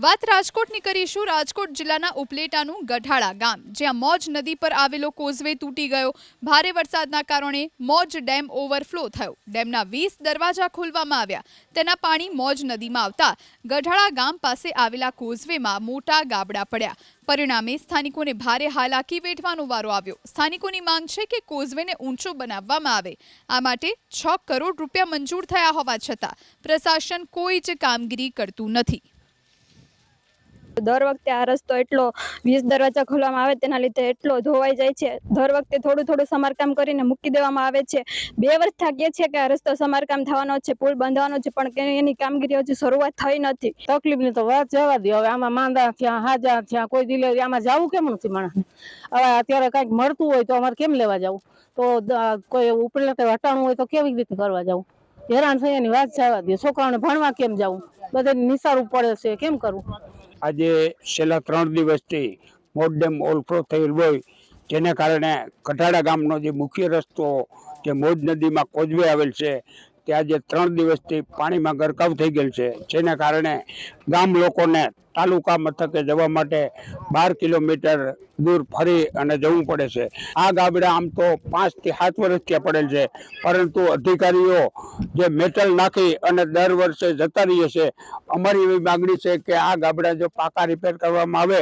વાત રાજકોટની કરીશું। રાજકોટ જિલ્લાના ઉપલેટાનું ગઢાળા ગામ, જ્યાં મોજ નદી પર આવેલો કોઝવે તૂટી ગયો। ભારે વરસાદના કારણે મોજ ડેમ ઓવરફ્લો થયો। ડેમના 20 દરવાજા ખોલવામાં આવ્યા। તેના પાણી મોજ નદીમાં આવતા ગઢાળા ગામ પાસે આવેલા કોઝવેમાં મોટા ગાબડા પડ્યા। પરિણામે સ્થાનિકોને ભારે હાલાકી વેઠવાનો વારો આવ્યો। સ્થાનિકોની માંગ છે કે કોઝવેને ઊંચો બનાવવામાં આવે। આ માટે 6 કરોડ રૂપિયા મંજૂર થયા હોવા છતાં પ્રશાસન કોઈ જ કામગીરી કરતું નથી। દર વખતે આ રસ્તો એટલો 20 દરવાજા ખોલવામાં આવે તેના લીધે એટલો ધોવાઈ જાય છે। દર વખતે થોડું સમારકામ કરીને મૂકી દેવામાં આવે છે। 2 વર્ષ થાક્યા છે કે આ રસ્તો સમારકામ થવાનો છે, પુલ બાંધવાનો છે, પણ એની કામગીરી હજી શરૂઆત થઈ નથી। તકલીફની તો વાત જવા દે। હવે આમાં માંદા થયા, હાજા થયા, કોઈ ડિલિવરી, આમાં જવું કેમ નથી માણસને? હવે અત્યારે કંઈક મળતું હોય તો અમારે કેમ લેવા જવું? તો કોઈ ઉપલેટે હટાણું હોય તો કેવી રીતે કરવા જવું? હેરાન થયાની વાત જવા દે। છોકરાઓને ભણવા કેમ જવું? બધાને નિસારું પડે છે, કેમ કરવું? આજે છેલ્લા 3 દિવસથી મોજ ડેમ ઓવરફ્લો થયેલ હોય, જેને કારણે ગઢાળા ગામનો જે મુખ્ય રસ્તો જે મોજ નદીમાં કોઝવે આવેલ છે તે આજે 3 દિવસથી પાણીમાં ગરકાવ થઈ ગયેલ છે। જેને કારણે ગામ લોકોને તાલુકા મથકે જવા માટે 12 કિલોમીટર દૂર ફરી અને જવું પડે છે। આ ગાબડા આમ તો 5 થી 7 વર્ષથી પડેલ છે, પરંતુ અધિકારીઓ જે મેટલ નાખી અને દર વર્ષે જતા રહીએ છે। અમારી એવી માગણી છે કે આ ગાબડા જો પાકા રિપેર કરવામાં આવે